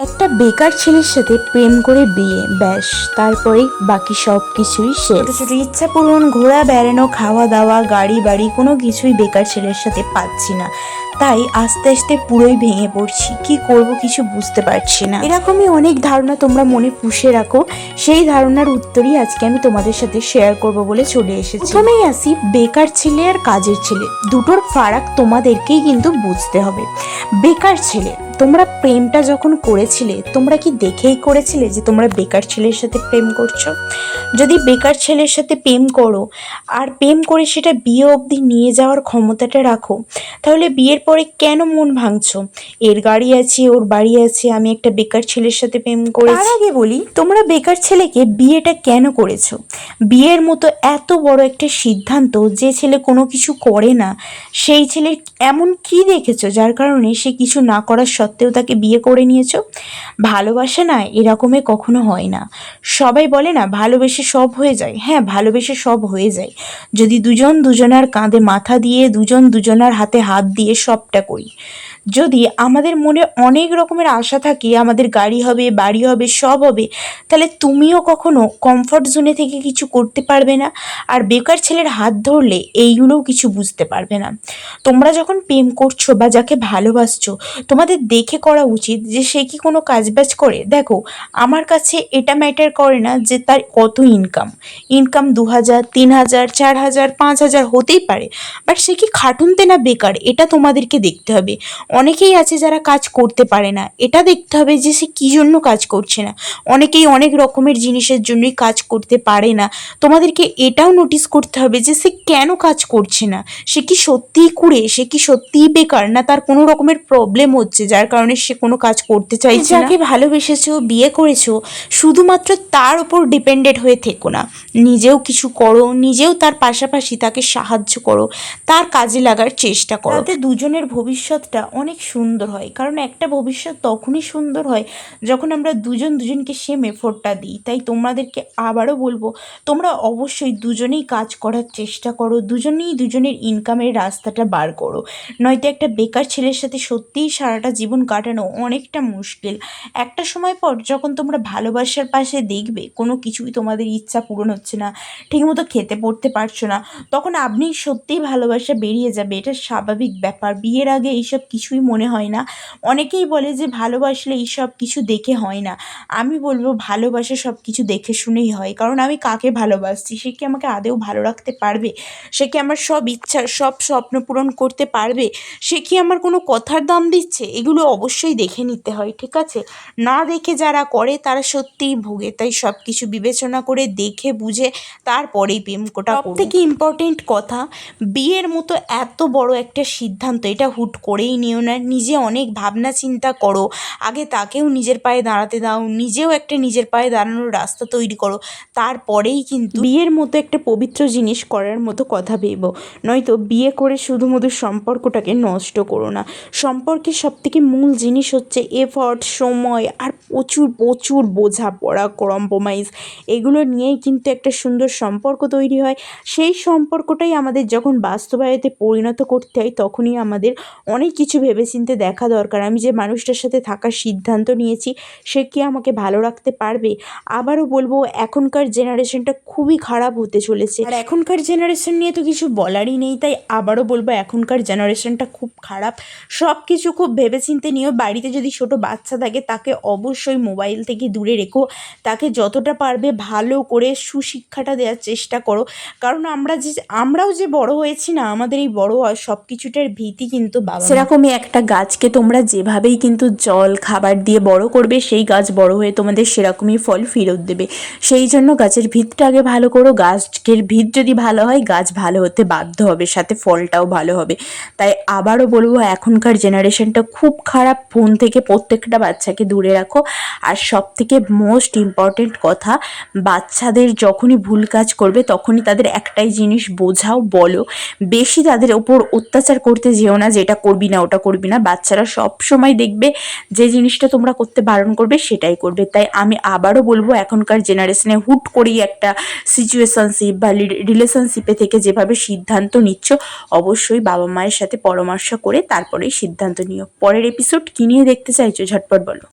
একটা বেকার ছেলের সাথে প্রেম করে বিয়ে, ব্যাস তারপরেই বাকি সব কিছুই শেষ। ছোট ছোট ইচ্ছা পূরণ, ঘোরা বেড়ানো, খাওয়া দাওয়া, গাড়ি বাড়ি কোনো কিছুই বেকার ছেলের সাথে পাচ্ছি না। তাই আস্তে আস্তে পুরোই ভেঙে পড়ছি, কি করব কিছু বুঝতে পারছি না। এরকমই অনেক ধারণা তোমরা মনে পুষে রাখো, সেই ধারণার উত্তরই আজকে আমি তোমাদের সাথে শেয়ার করব বলে চলে এসেছি। প্রথমেই আসি বেকার ছেলে আর কাজের ছেলে, দুটোর ফারাক তোমাদেরকেই কিন্তু বুঝতে হবে। বেকার ছেলে, তোমরা প্রেমটা যখন করেছিলে তোমরা কি দেখেই করেছিলে যে তোমরা বেকার ছেলের সাথে প্রেম করছো? যদি বেকার ছেলের সাথে প্রেম করো আর প্রেম করে সেটা বিয়ে অবধি নিয়ে যাওয়ার ক্ষমতাটা রাখো, তাহলে বিয়ের পরে কেন মন ভাঙছো? এর গাড়ি আছে, ওর বাড়ি আছে, আমি একটা বেকার ছেলের সাথে প্রেম করেছি। তার আগে বলি, তোমরা বেকার ছেলেকে বিয়েটা কেন করেছো? বিয়ের মতো এত বড় একটা সিদ্ধান্ত, যে ছেলে কোনো কিছু করে না, সেই ছেলের এমন কি দেখেছো যার কারণে সে কিছু না করার সত্ত্বেও তাকে বিয়ে করে নিয়েছো? ভালোবাসা না এরকমে কখনো হয় না। সবাই বলে না ভালোবেসে সব হয়ে যায়, হ্যাঁ ভালোবেসে সব হয়ে যায় যদি দুজন দুজনার কাঁধে মাথা দিয়ে, দুজন দুজনার হাতে হাত দিয়ে সবটা করি। যদি আমাদের মনে অনেক রকমের আশা থাকে, আমাদের গাড়ি হবে, বাড়ি হবে, সব হবে, তাহলে তুমিও কখনো কমফর্ট জোনে থেকে কিছু করতে পারবে না। আর বেকার ছেলের হাত ধরলে এইগুলোও কিছু বুঝতে পারবে না। তোমরা যখন প্রেম করছো বা যাকে ভালোবাসছো, তোমাদের দেখে করা উচিত যে সে কি কোনো কাজবাজ করে। দেখো, আমার কাছে এটা ম্যাটার করে না যে তার কত ইনকাম 2,000, 3,000, 4,000, 5,000 হতেই পারে, বাট সে কি খাটুনতে না বেকার, এটা তোমাদেরকে দেখতে হবে। অনেকেই আছে যারা কাজ করতে পারে না, এটা দেখতে হবে যে সে কী জন্য কাজ করছে না। অনেকেই অনেক রকমের জিনিসের জন্যই কাজ করতে পারে না, তোমাদেরকে এটাও নোটিস করতে হবে যে সে কেন কাজ করছে না। সে কি সত্যিই কুড়ে, সে কি সত্যিই বেকার, না তার কোনো রকমের প্রবলেম হচ্ছে যার কারণে সে কোনো কাজ করতে চাইছে না। যাকে ভালোবেসেছো, বিয়ে করেছো, শুধুমাত্র তার উপর ডিপেন্ডেন্ট হয়ে থেকো না। নিজেও কিছু করো, নিজেও তার পাশাপাশি তাকে সাহায্য করো, তার কাজে লাগার চেষ্টা করো। তাতে দুজনের ভবিষ্যৎটা অনেক সুন্দর হয়, কারণ একটা ভবিষ্যৎ তখনই সুন্দর হয় যখন আমরা দুজন দুজনকে সেম এফোর্টটা দিই। তাই তোমাদেরকে আবারও বলবো, তোমরা অবশ্যই দুজনেই কাজ করার চেষ্টা করো, দুজনেই দুজনের ইনকামের রাস্তাটা বার করো। নয়তো একটা বেকার ছেলের সাথে সত্যিই সারাটা জীবন কাটানো অনেকটা মুশকিল। একটা সময় পর যখন তোমরা ভালোবাসার পাশে দেখবে কোনো কিছুই তোমাদের ইচ্ছা পূরণ হচ্ছে না, ঠিকমতো খেতে পড়তে পারছো না, তখন আপনি সত্যিই ভালোবাসা বেরিয়ে যাবে, এটা স্বাভাবিক ব্যাপার। বিয়ের আগে এইসব কিছুই মনে হয় না। অনেকেই বলে যে ভালোবাসলে এইসব কিছু দেখে হয় না। আমি বলবো ভালোবাসা সব কিছু দেখে শুনেই হয়, কারণ আমি কাকে ভালোবাসছি, সে কি আমাকে আদেও ভালো রাখতে পারবে? সে কি আমার সব ইচ্ছা, সব স্বপ্ন পূরণ করতে পারবে? সে কি আমার কোনো কথার দাম দিচ্ছে? এগুলো অবশ্যই দেখে নিতে হয়, ঠিক আছে? না দেখে যারা করে তারা সত্যিই ভোগে। তাই সব কিছু বিবেচনা করে দেখে বুঝে তারপরেই প্রেম কোটা। সব থেকে ইম্পর্টেন্ট কথা, বিয়ের মতো এত বড় একটা সিদ্ধান্ত এটা হুট করেই নিও না। নিজে অনেক ভাবনা চিন্তা করো, আগে তাকেও নিজের পায়ে দাঁড়াতে দাও, নিজেও একটা নিজের পায়ে দাঁড়ানোর রাস্তা তৈরি করো, তারপরেই কিন্তু বিয়ের মতো একটা পবিত্র জিনিস করার মতো কথা ভেবো। নয়তো বিয়ে করে শুধুমাত্র সম্পর্কটাকে নষ্ট করো না। সম্পর্কের সবথেকে মূল জিনিস হচ্ছে এফর্ট, সময় আর প্রচুর প্রচুর বোঝাপড়া, কম্প্রোমাইজ, এগুলো নিয়েই কিন্তু একটা সুন্দর সম্পর্ক তৈরি হয়। সেই সম্পর্কটাই আমাদের যখন বাস্তবায়িতে পরিণত করতে হয়, তখনই আমাদের অনেক কিছু ভেবেচিন্তে দেখা দরকার। আমি যে মানুষটার সাথে থাকার সিদ্ধান্ত নিয়েছি, সে কি আমাকে ভালো রাখতে পারবে? আবারও বলবো, এখনকার জেনারেশনটা খুবই খারাপ হতে চলেছে, আর এখনকার জেনারেশন নিয়ে তো কিছু বলারই নেই। তাই আবারও বলবো, এখনকার জেনারেশনটা খুব খারাপ। সব কিছু খুব ভেবেচিন্তে নিও। বাড়িতে যদি ছোট বাচ্চা থাকে, তাকে অবশ্যই মোবাইল থেকে দূরে রেখো, তাকে যতটা পারবে ভালো করে সুশিক্ষাটা দেওয়ার চেষ্টা করো। কারণ আমরাও যে বড় হয়েছি না, আমাদের এই বড় হওয়ার সব কিছুটার ভীতি কিন্তু বাবা। সেরকমই একটা গাছকে তোমরা যেভাবেই কিন্তু জল খাবার দিয়ে বড় করবে, সেই গাছ বড় হয়ে তোমাদের সেরকমই ফল ফেরত দেবে। সেই জন্য গাছের ভিতটা আগে ভালো করো। গাছের ভিত যদি ভালো হয়, গাছ ভালো হতে বাধ্য হবে, সাথে ফলটাও ভালো হবে। তাই আবারও বলবো, এখনকার জেনারেশনটা খুব খারাপ। ফোন থেকে প্রত্যেকটা বাচ্চাকে দূরে রাখো। আর সব থেকে মোস্ট ইম্পর্টেন্ট কথা, বাচ্চাদের যখনই ভুল কাজ করবে তখনই তাদের একটাই জিনিস বোঝাও, বলো। বেশি তাদের ওপর অত্যাচার করতে যেও না, যেটা করবি না ওটা করবি না। বাচ্চারা সব সময় দেখবে যে জিনিসটা তোমরা করতে বারণ করবে সেটাই করবে। তাই আমি আবারও বলবো, এখনকার জেনারেশনে হুট করেই একটা সিচুয়েশনশিপ বা রিলেশনশিপে থেকে যেভাবে সিদ্ধান্ত নিচ্ছ, অবশ্যই বাবা মায়ের সাথে পরামর্শ করে তারপরেই সিদ্ধান্ত নিও। পরের এপিসোড কী নিয়ে দেখতে চাইছো ঝটপট বলো।